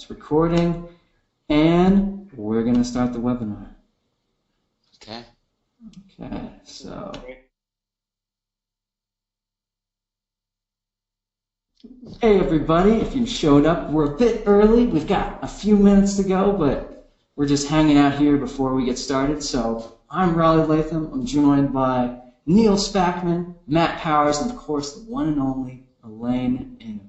it's recording, and we're going to start the webinar. Okay. Okay, so. Hey everybody, if you showed up, we're a bit early. We've got a few minutes to go, but we're just hanging out here before we get started. So I'm Raleigh Latham. I'm joined by Neil Spackman, Matt Powers, and of course the one and only Elaine Ingham.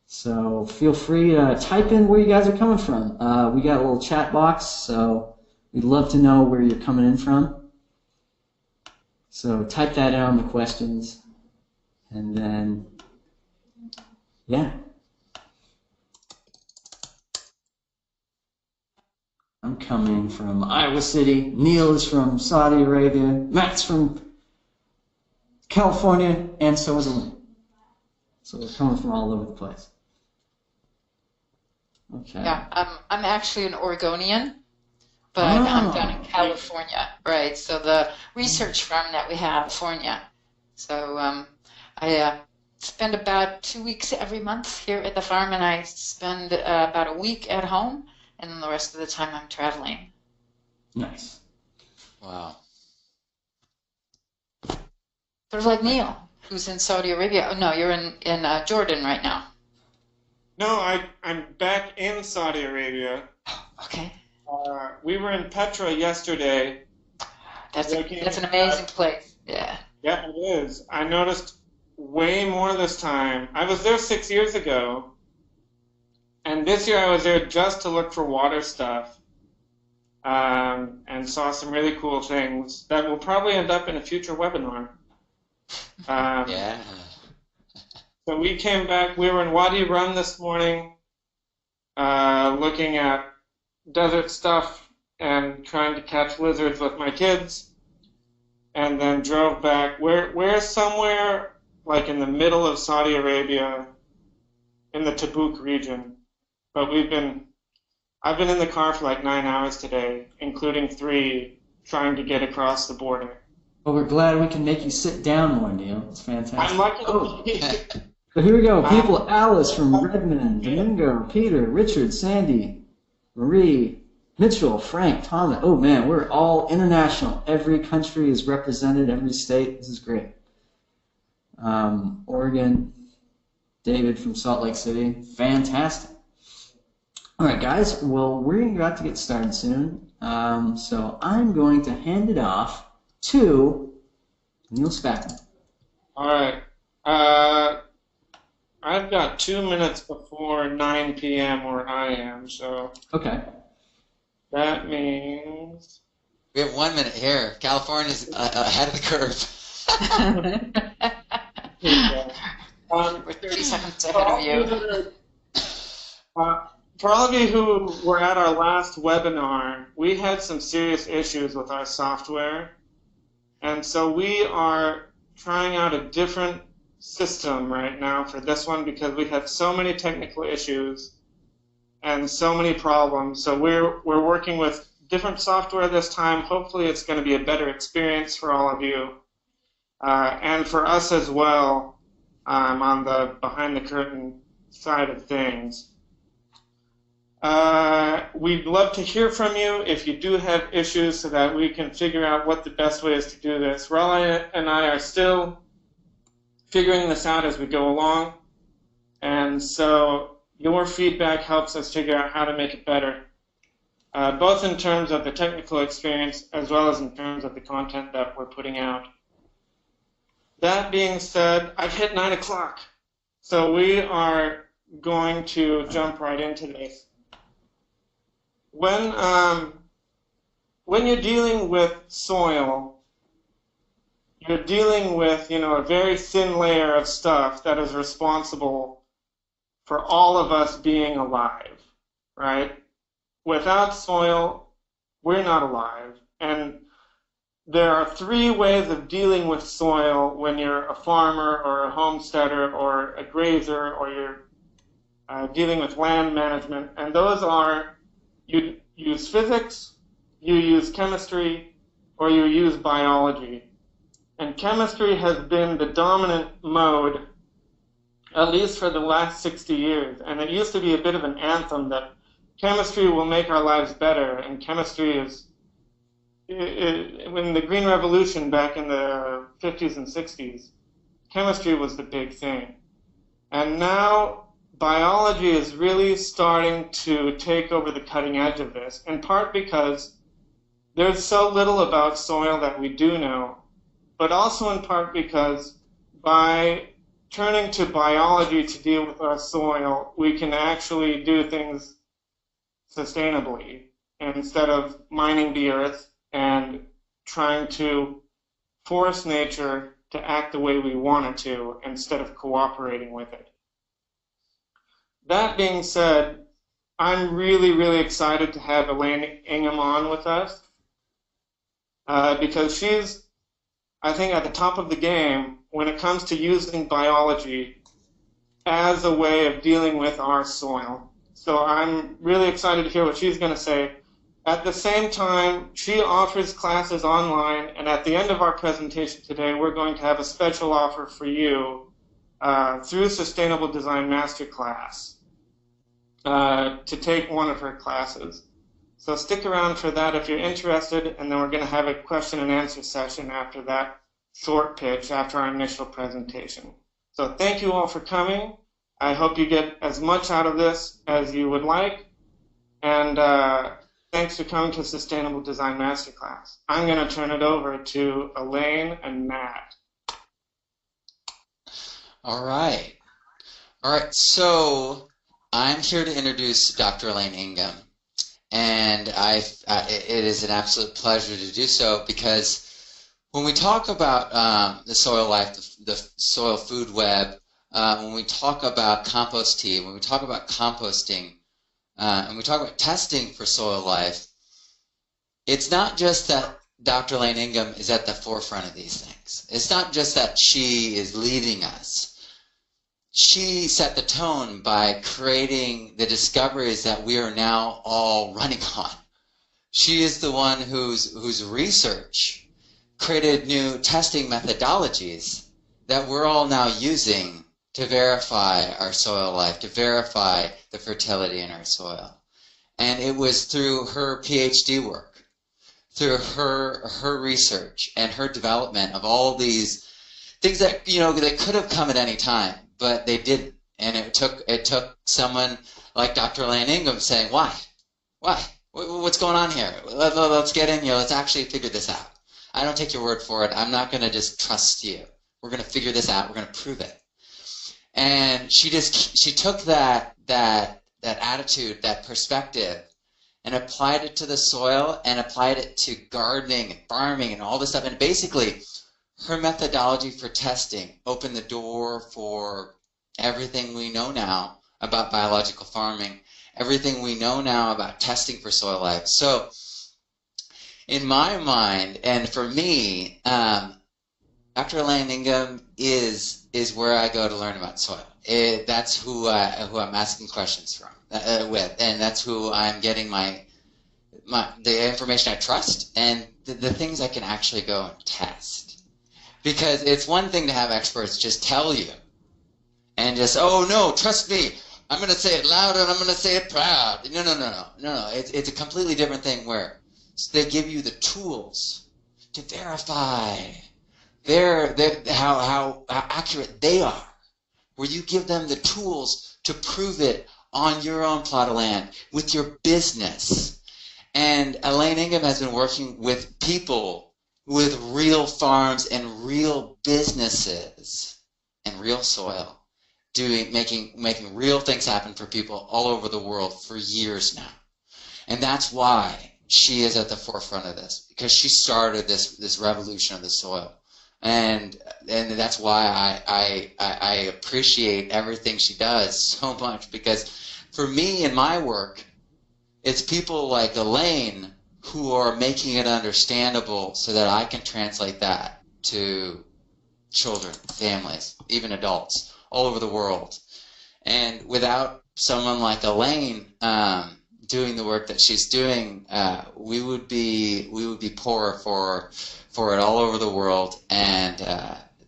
So feel free to type in where you guys are coming from. We got a little chat box, so we'd love to know where you're coming in from. So type that down, the questions, and then, yeah. I'm coming from Iowa City. Neil is from Saudi Arabia. Matt's from California, and so is Elaine. So we're coming from all over the place. Okay. Yeah, I'm actually an Oregonian, but I'm down in California, right? So the research farm that we have, California. So I spend about 2 weeks every month here at the farm, and I spend about a week at home, and then the rest of the time I'm traveling. Nice. Wow. Sort of like Neil, who's in Saudi Arabia. Oh, no, you're in Jordan right now. No, I'm back in Saudi Arabia. Okay. We were in Petra yesterday. That's an amazing place. Yeah. Yeah, it is. I noticed way more this time. I was there 6 years ago, and this year I was there just to look for water stuff, and saw some really cool things that will probably end up in a future webinar. Yeah. So we came back, we were in Wadi Rum this morning, looking at desert stuff and trying to catch lizards with my kids, and then drove back. We're somewhere like in the middle of Saudi Arabia, in the Tabuk region, but I've been in the car for like 9 hours today, including 3 trying to get across the border. Well, we're glad we can make you sit down more, Neil. It's fantastic. I'm lucky to be So here we go. People: Alice from Redmond, Domingo, Peter, Richard, Sandy, Marie, Mitchell, Frank, Thomas. Oh man, we're all international. Every country is represented, every state. This is great. Oregon, David from Salt Lake City. Fantastic. All right, guys. Well, we're about to get started soon. So I'm going to hand it off to Neil Spackman. All right. I've got 2 minutes before 9 p.m. where I am, so Okay. that means... We have 1 minute here. California's ahead of the curve. We're 30 seconds ahead of you. For all of you who were at our last webinar, we had some serious issues with our software. And so we are trying out a different system right now for this one because we had so many technical issues and so many problems. So we're working with different software this time. Hopefully it's going to be a better experience for all of you and for us as well on the behind the curtain side of things. We'd love to hear from you if you do have issues so that we can figure out what the best way is to do this. Raleigh and I are still figuring this out as we go along, and so your feedback helps us figure out how to make it better, both in terms of the technical experience as well as in terms of the content that we're putting out. That being said, I've hit 9 o'clock, so we are going to jump right into this. When you're dealing with soil, you're dealing with, a very thin layer of stuff that is responsible for all of us being alive, right? Without soil, we're not alive. And there are 3 ways of dealing with soil when you're a farmer or a homesteader or a grazer or you're dealing with land management. And those are, you use physics, you use chemistry, or you use biology. And chemistry has been the dominant mode at least for the last 60 years. And it used to be a bit of an anthem that chemistry will make our lives better, and chemistry is, when the Green Revolution back in the 50s and 60s, chemistry was the big thing. And now biology is really starting to take over the cutting edge of this, in part because there's so little about soil that we do know, but also in part because by turning to biology to deal with our soil, we can actually do things sustainably instead of mining the earth and trying to force nature to act the way we want it to instead of cooperating with it. That being said, I'm really, really excited to have Elaine Ingham on with us because she's, I think, at the top of the game when it comes to using biology as a way of dealing with our soil. So I'm really excited to hear what she's going to say. At the same time, she offers classes online, and at the end of our presentation today, we're going to have a special offer for you through Sustainable Design Masterclass to take one of her classes. So stick around for that if you're interested, and then we're going to have a question and answer session after that short pitch, after our initial presentation. So thank you all for coming. I hope you get as much out of this as you would like, and thanks for coming to Sustainable Design Masterclass. I'm going to turn it over to Elaine and Matt. All right. So I'm here to introduce Dr. Elaine Ingham, and it is an absolute pleasure to do so because when we talk about the soil life, the soil food web, when we talk about compost tea, when we talk about composting, and we talk about testing for soil life, it's not just that Dr. Elaine Ingham is at the forefront of these things. It's not just that she is leading us. She set the tone by creating the discoveries that we are now all running on. She is the one whose research created new testing methodologies that we're all now using to verify our soil life, to verify the fertility in our soil. And it was through her PhD work, through her research and her development of all these things that, they could have come at any time, but they didn't. And it took someone like Dr. Elaine Ingham saying, why? What's going on here? Let's get in here. Let's actually figure this out. I don't take your word for it. I'm not going to just trust you. We're going to figure this out. We're going to prove it. And she took that attitude, that perspective, and applied it to the soil and applied it to gardening and farming and all this stuff. And basically, her methodology for testing opened the door for everything we know now about biological farming, everything we know now about testing for soil life. So in my mind, and for me, Dr. Elaine Ingham is where I go to learn about soil. That's who I'm asking questions with, and that's who I'm getting the information I trust and the things I can actually go and test. Because it's one thing to have experts just tell you, and just, oh no, trust me, I'm going to say it loud and I'm going to say it proud. No. It's a completely different thing where they give you the tools to verify how accurate they are, where you give them the tools to prove it on your own plot of land with your business. And Elaine Ingham has been working with people with real farms and real businesses and real soil, making real things happen for people all over the world for years now. And that's why she is at the forefront of this, because she started this revolution of the soil. And that's why I appreciate everything she does so much, because for me in my work, it's people like Elaine who are making it understandable so that I can translate that to children, families, even adults all over the world. And without someone like Elaine doing the work that she's doing, we would be poorer for it all over the world. And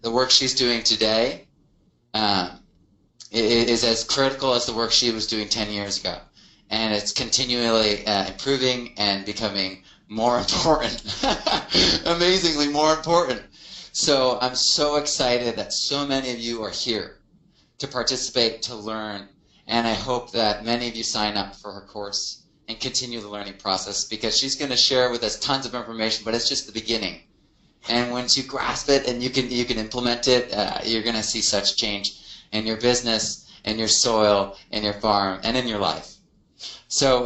the work she's doing today is as critical as the work she was doing 10 years ago. And it's continually improving and becoming more important, amazingly more important. So I'm so excited that so many of you are here to participate, to learn, and I hope that many of you sign up for her course and continue the learning process, because she's going to share with us tons of information, but it's just the beginning. And once you grasp it and you can implement it, you're going to see such change in your business, in your soil, in your farm, and in your life. So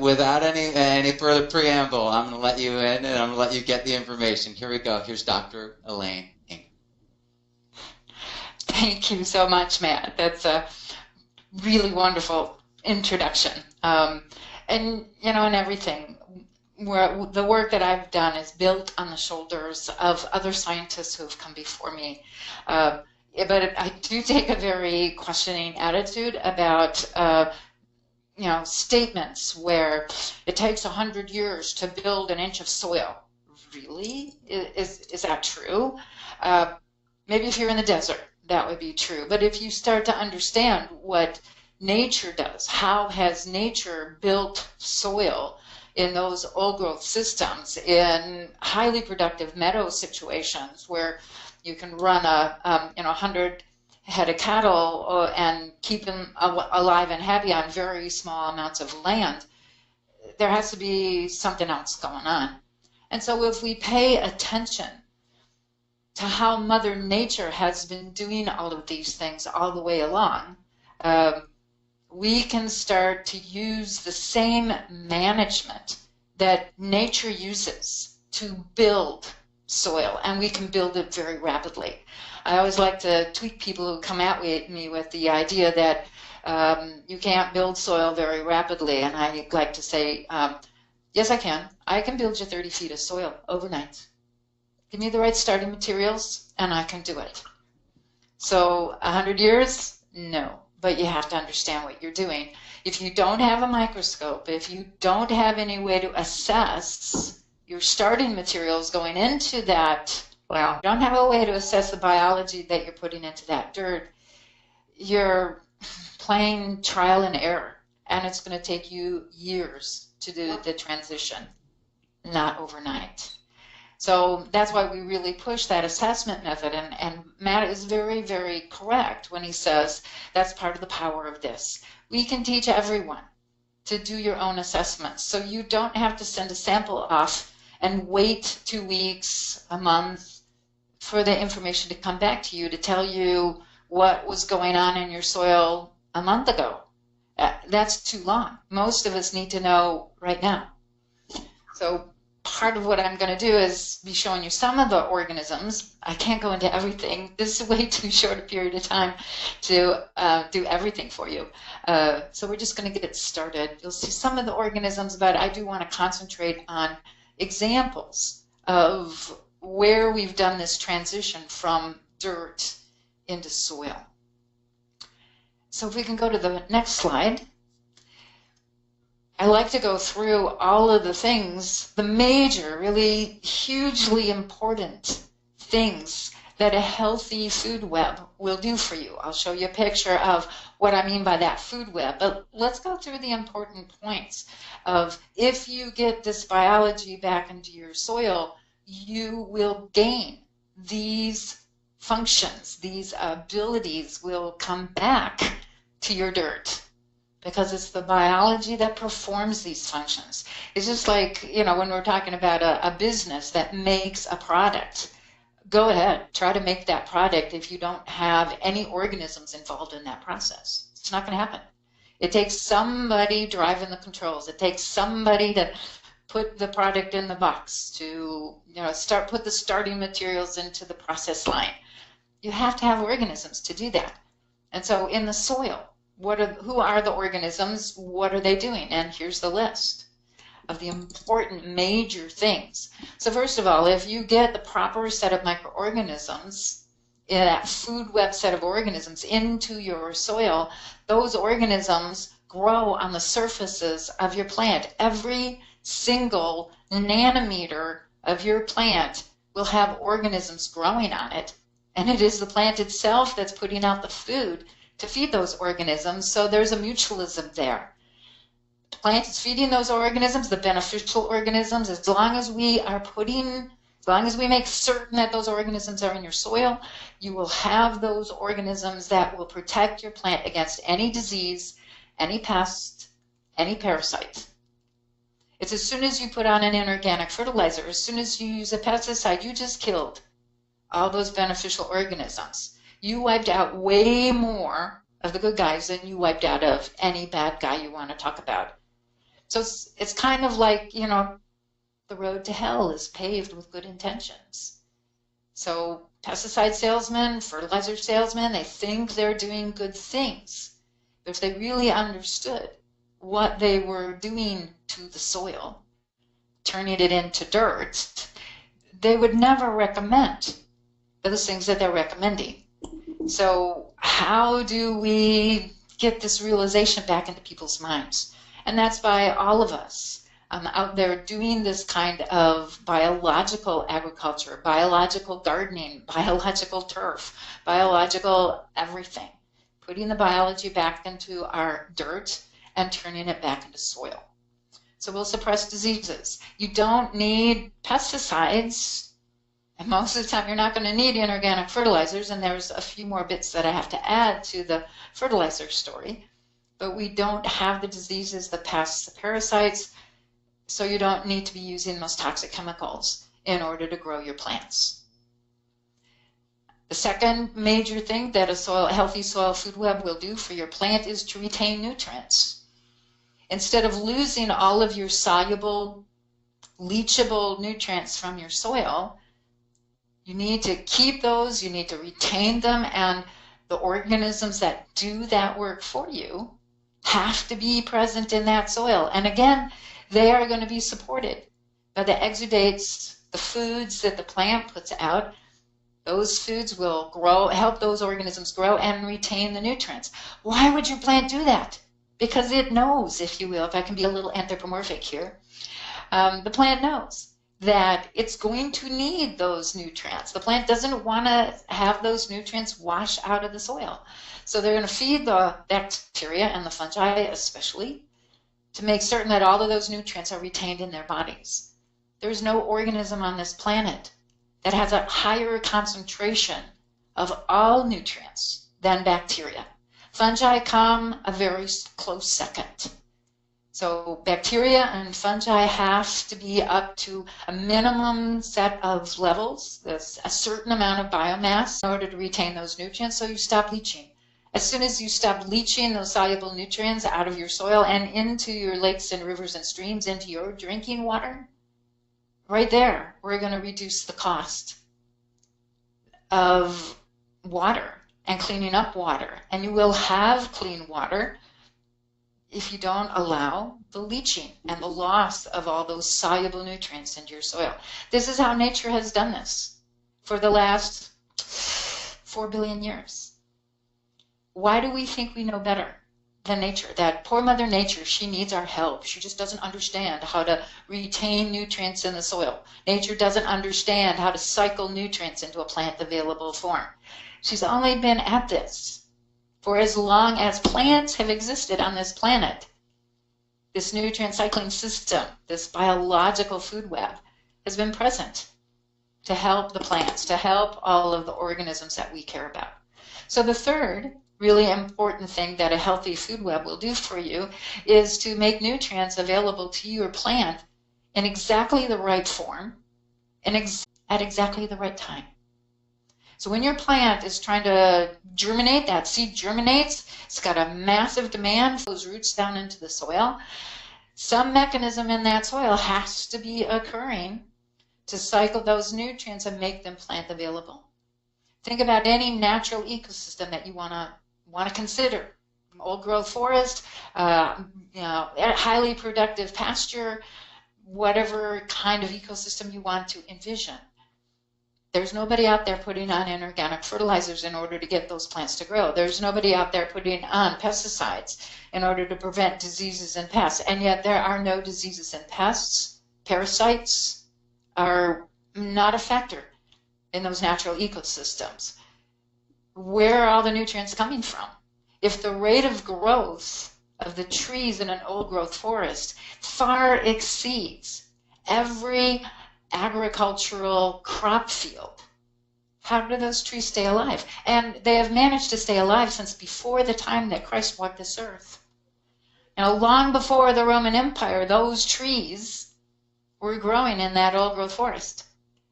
without any further preamble, I'm going to let you in, and I'm going to let you get the information. Here we go. Here's Dr. Elaine Ingham. Thank you so much, Matt. That's a really wonderful introduction. And, you know, and everything. The work that I've done is built on the shoulders of other scientists who have come before me. But I do take a very questioning attitude about you know, statements where it takes 100 years to build an inch of soil. Really? Is that true? Maybe if you're in the desert, that would be true. But if you start to understand what nature does, how has nature built soil in those old growth systems, in highly productive meadow situations where you can run a 100 head of cattle and keep them alive and happy on very small amounts of land, there has to be something else going on. And so if we pay attention to how Mother Nature has been doing all of these things all the way along, we can start to use the same management that nature uses to build soil, and we can build it very rapidly. I always like to tweak people who come at me with the idea that you can't build soil very rapidly, and I like to say, yes, I can. I can build you 30 feet of soil overnight. Give me the right starting materials, and I can do it. So 100 years? No. But you have to understand what you're doing. If you don't have a microscope, if you don't have any way to assess your starting materials going into that, well, you don't have a way to assess the biology that you're putting into that dirt, you're playing trial and error. And it's going to take you years to do the transition, not overnight. So that's why we really push that assessment method. And Matt is very, very correct when he says that's part of the power of this. We can teach everyone to do your own assessments. So you don't have to send a sample off and wait 2 weeks, a month for the information to come back to you to tell you what was going on in your soil a month ago. That's too long. Most of us need to know right now. So part of what I'm going to do is be showing you some of the organisms. I can't go into everything. This is way too short a period of time to do everything for you. So we're just going to get started. You'll see some of the organisms, but I do want to concentrate on examples of where we've done this transition from dirt into soil. So if we can go to the next slide. I like to go through all of the things, the major, really hugely important things that a healthy food web will do for you. I'll show you a picture of what I mean by that food web, but let's go through the important points of if you get this biology back into your soil, you will gain these functions, these abilities will come back to your dirt. Because it's the biology that performs these functions. It's just like, you know, when we're talking about a business that makes a product, go ahead, try to make that product if you don't have any organisms involved in that process. It's not going to happen. It takes somebody driving the controls. It takes somebody to put the product in the box, to, you know, put the starting materials into the process line. You have to have organisms to do that. And so in the soil, who are the organisms? What are they doing? And here's the list of the important major things. So first of all, if you get the proper set of microorganisms, that food web set of organisms into your soil, those organisms grow on the surfaces of your plant. Every single nanometer of your plant will have organisms growing on it. And it is the plant itself that's putting out the food to feed those organisms. So there's a mutualism there. The plant is feeding those organisms, the beneficial organisms. As long as we make certain that those organisms are in your soil, you will have those organisms that will protect your plant against any disease, any pest, any parasite. It's as soon as you put on an inorganic fertilizer, as soon as you use a pesticide, you just killed all those beneficial organisms. You wiped out way more of the good guys than you wiped out of any bad guy you want to talk about. So it's kind of like, the road to hell is paved with good intentions. So pesticide salesmen, fertilizer salesmen, they think they're doing good things. But if they really understood what they were doing to the soil, turning it into dirt, they would never recommend those things that they're recommending. So how do we get this realization back into people's minds? And that's by all of us out there doing this kind of biological agriculture, biological gardening, biological turf, biological everything. Putting the biology back into our dirt and turning it back into soil. So we'll suppress diseases. You don't need pesticides. And most of the time, you're not going to need inorganic fertilizers, and there's a few more bits that I have to add to the fertilizer story. But we don't have the diseases, the pests, the parasites, so you don't need to be using those toxic chemicals in order to grow your plants. The second major thing that a healthy soil food web will do for your plant is to retain nutrients. Instead of losing all of your soluble, leachable nutrients from your soil, you need to keep those, you need to retain them, and the organisms that do that work for you have to be present in that soil. And again, they are going to be supported by the exudates, the foods that the plant puts out. Those foods will grow, help those organisms grow and retain the nutrients. Why would your plant do that? Because it knows, if you will, if I can be a little anthropomorphic here, the plant knows that it's going to need those nutrients. The plant doesn't want to have those nutrients wash out of the soil. So they're going to feed the bacteria and the fungi especially to make certain that all of those nutrients are retained in their bodies. There's no organism on this planet that has a higher concentration of all nutrients than bacteria. Fungi come a very close second. So bacteria and fungi have to be up to a minimum set of levels, a certain amount of biomass in order to retain those nutrients, so you stop leaching. As soon as you stop leaching those soluble nutrients out of your soil and into your lakes and rivers and streams, into your drinking water, right there, we're going to reduce the cost of water and cleaning up water. And you will have clean water if you don't allow the leaching and the loss of all those soluble nutrients into your soil. This is how nature has done this for the last 4 billion years. Why do we think we know better than nature? That poor Mother Nature, she needs our help. She just doesn't understand how to retain nutrients in the soil. Nature doesn't understand how to cycle nutrients into a plant available form. She's only been at this for as long as plants have existed on this planet. This nutrient cycling system, this biological food web, has been present to help the plants, to help all of the organisms that we care about. So the third really important thing that a healthy food web will do for you is to make nutrients available to your plant in exactly the right form and at exactly the right time. So when your plant is trying to germinate, that seed germinates, it's got a massive demand for those roots down into the soil. Some mechanism in that soil has to be occurring to cycle those nutrients and make them plant available. Think about any natural ecosystem that you want to consider. Old growth forest, highly productive pasture, whatever kind of ecosystem you want to envision. There's nobody out there putting on inorganic fertilizers in order to get those plants to grow. There's nobody out there putting on pesticides in order to prevent diseases and pests. And yet there are no diseases and pests. Parasites are not a factor in those natural ecosystems. Where are all the nutrients coming from? if the rate of growth of the trees in an old-growth forest far exceeds every agricultural crop field, how do those trees stay alive? And they have managed to stay alive since before the time that Christ walked this earth. Now, long before the Roman Empire, those trees were growing in that old-growth forest.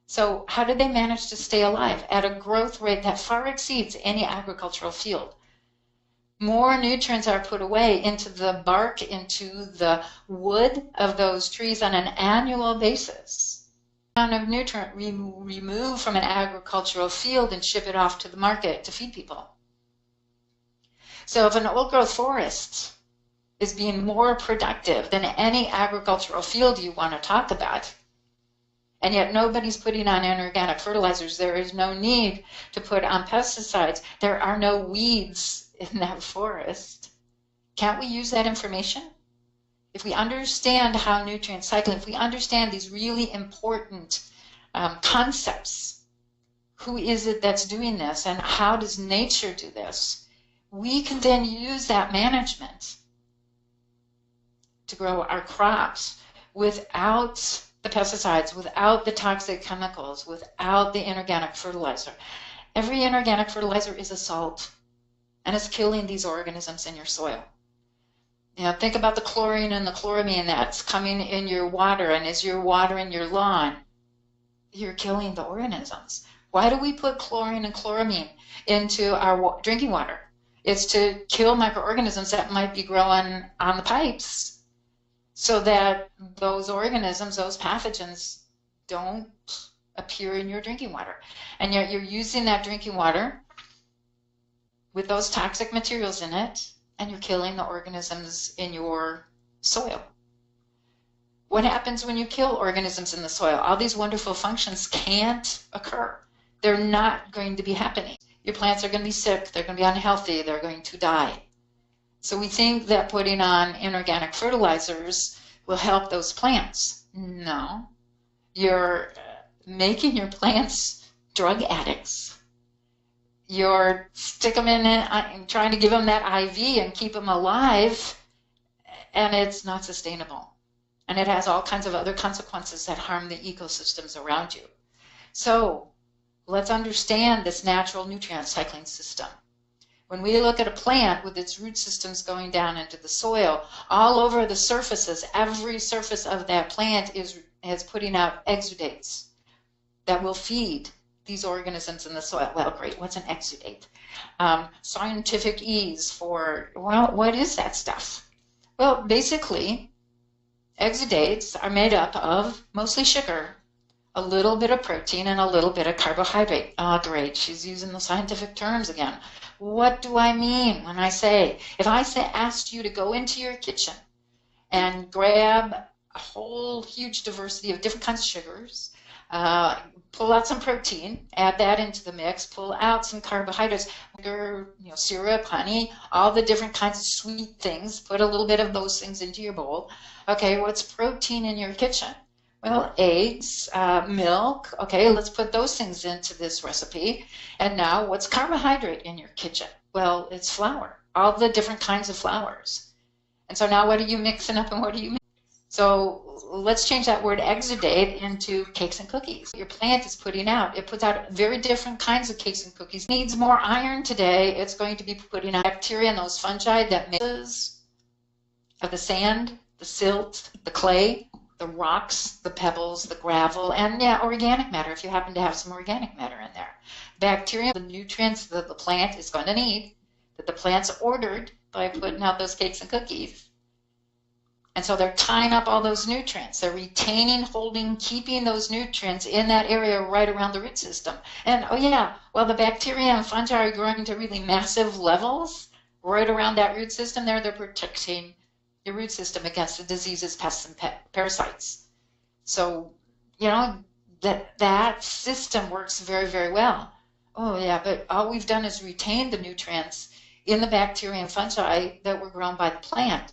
So how did they manage to stay alive at a growth rate that far exceeds any agricultural field? More nutrients are put away into the bark, into the wood of those trees on an annual basis. The amount of nutrient we remove from an agricultural field and ship it off to the market to feed people. So if an old-growth forest is being more productive than any agricultural field you want to talk about, and yet nobody's putting on inorganic fertilizers, there is no need to put on pesticides, there are no weeds in that forest, can't we use that information? If we understand how nutrient cycling, if we understand these really important concepts, who is it that's doing this and how does nature do this, we can then use that management to grow our crops without the pesticides, without the toxic chemicals, without the inorganic fertilizer. Every inorganic fertilizer is a salt, and it's killing these organisms in your soil. You know, think about the chlorine and the chloramine that's coming in your water, and as you're watering your lawn, you're killing the organisms. Why do we put chlorine and chloramine into our drinking water? It's to kill microorganisms that might be growing on the pipes so that those organisms, those pathogens, don't appear in your drinking water. And yet you're using that drinking water with those toxic materials in it, and you're killing the organisms in your soil. What happens when you kill organisms in the soil? All these wonderful functions can't occur. They're not going to be happening. Your plants are going to be sick, they're going to be unhealthy, they're going to die. So we think that putting on inorganic fertilizers will help those plants. No. You're making your plants drug addicts. You're stick them in and trying to give them that IV and keep them alive, and it's not sustainable. And it has all kinds of other consequences that harm the ecosystems around you. So let's understand this natural nutrient cycling system. When we look at a plant with its root systems going down into the soil, all over the surfaces, every surface of that plant is putting out exudates that will feed these organisms in the soil. Well, great, what's an exudate? Scientific ease for, well, what is that stuff? Well, basically, exudates are made up of mostly sugar, a little bit of protein, and a little bit of carbohydrate. Oh, great, she's using the scientific terms again. What do I mean when I say, if I asked you to go into your kitchen and grab a whole huge diversity of different kinds of sugars, pull out some protein, add that into the mix, pull out some carbohydrates, sugar, syrup, honey, all the different kinds of sweet things, put a little bit of those things into your bowl. Okay, what's protein in your kitchen? Well, eggs, milk. Okay, let's put those things into this recipe. And now what's carbohydrate in your kitchen? Well, it's flour, all the different kinds of flours. And so now what are you mixing up and what are you mixing? So let's change that word exudate into cakes and cookies. Your plant is putting out, it puts out very different kinds of cakes and cookies. It needs more iron today. It's going to be putting out bacteria and those fungi that mixes of the sand, the silt, the clay, the rocks, the pebbles, the gravel, and organic matter if you happen to have some organic matter in there. Bacteria, the nutrients that the plant is going to need, that the plant's ordered by putting out those cakes and cookies. And so they're tying up all those nutrients. They're retaining, holding, keeping those nutrients in that area right around the root system. And the bacteria and fungi are growing to really massive levels right around that root system there. They're protecting your root system against the diseases, pests, and parasites. So, that system works very, very well. Oh, yeah, but all we've done is retain the nutrients in the bacteria and fungi that were grown by the plant.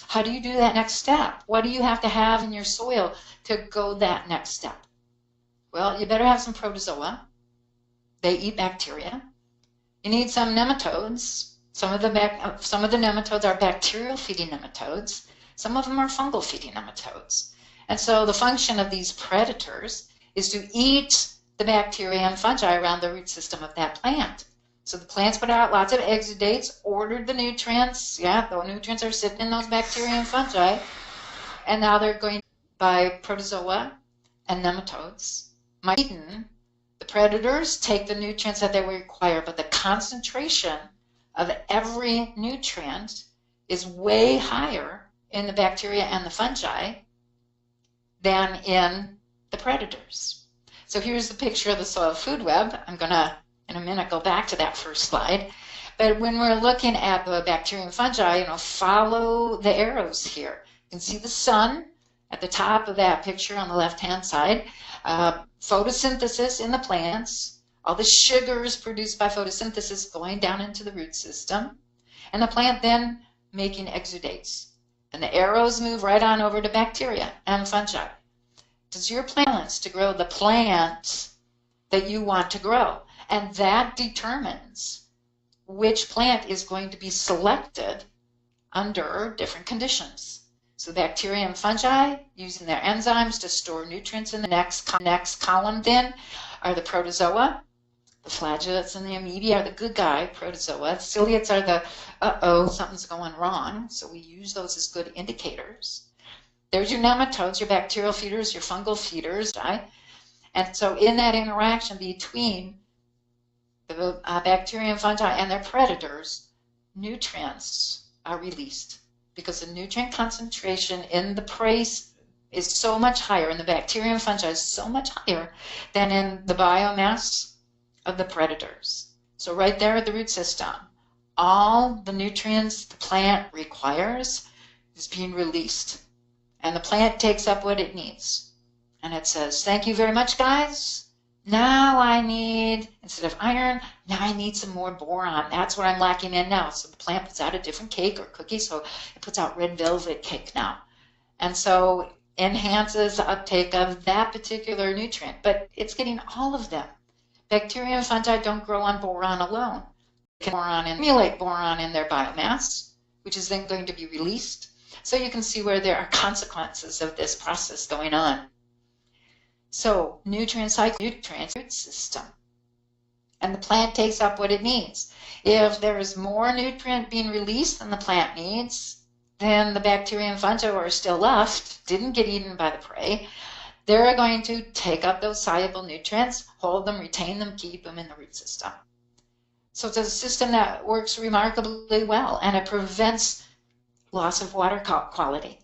How do you do that next step? What do you have to have in your soil to go that next step? Well, you better have some protozoa. They eat bacteria. You need some nematodes, Some of the nematodes are bacterial-feeding nematodes. Some of them are fungal-feeding nematodes. And so the function of these predators is to eat the bacteria and fungi around the root system of that plant. So the plants put out lots of exudates, ordered the nutrients. Yeah, the nutrients are sitting in those bacteria and fungi. And now they're going by protozoa and nematodes. The predators take the nutrients that they require, but the concentration of every nutrient is way higher in the bacteria and the fungi than in the predators. So here's the picture of the soil food web. I'm going to, in a minute, go back to that first slide. But when we're looking at the bacteria and fungi, follow the arrows here. You can see the sun at the top of that picture on the left-hand side. Photosynthesis in the plants, all the sugars produced by photosynthesis going down into the root system, and the plant then making exudates. And the arrows move right on over to bacteria and fungi. Does your plant wants to grow the plant that you want to grow, and that determines which plant is going to be selected under different conditions. So bacteria and fungi, using their enzymes to store nutrients in the next column then, are the protozoa. The flagellates and the amoeba are the good guy protozoa. Ciliates are the, something's going wrong. So we use those as good indicators. There's your nematodes, your bacterial feeders, your fungal feeders. And so in that interaction between the bacteria and fungi and their predators, nutrients are released, because the nutrient concentration in the prey is so much higher, in the bacteria and fungi is so much higher than in the biomass of the predators. So right there at the root system, all the nutrients the plant requires is being released. And the plant takes up what it needs. And it says, thank you very much, guys. Now I need, instead of iron, now I need some more boron. That's what I'm lacking in now. So the plant puts out a different cake or cookie, so it puts out red velvet cake now. And so enhances the uptake of that particular nutrient. But it's getting all of them. Bacteria and fungi don't grow on boron alone. They can accumulate boron in their biomass, which is then going to be released. So you can see where there are consequences of this process going on. So nutrient cycle, nutrient root system. And the plant takes up what it needs. If there is more nutrient being released than the plant needs, then the bacteria and fungi are still left, didn't get eaten by the prey. They're going to take up those soluble nutrients, hold them, retain them, keep them in the root system. So it's a system that works remarkably well, and it prevents loss of water quality.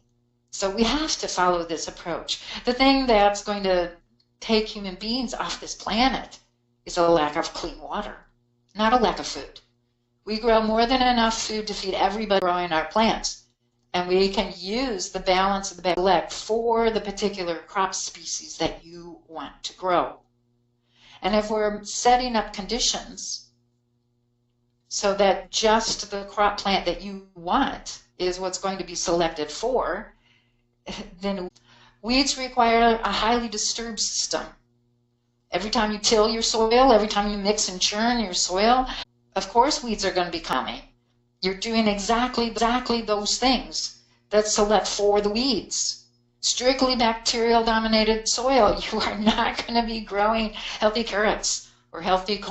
So we have to follow this approach. The thing that's going to take human beings off this planet is a lack of clean water, not a lack of food. We grow more than enough food to feed everybody growing our plants, and we can use the balance of the select for the particular crop species that you want to grow. And if we're setting up conditions so that just the crop plant that you want is what's going to be selected for, then weeds require a highly disturbed system. Every time you till your soil, every time you mix and churn your soil, of course weeds are going to be coming. You're doing exactly those things that select for the weeds. Strictly bacterial dominated soil, you are not going to be growing healthy carrots or healthy corn.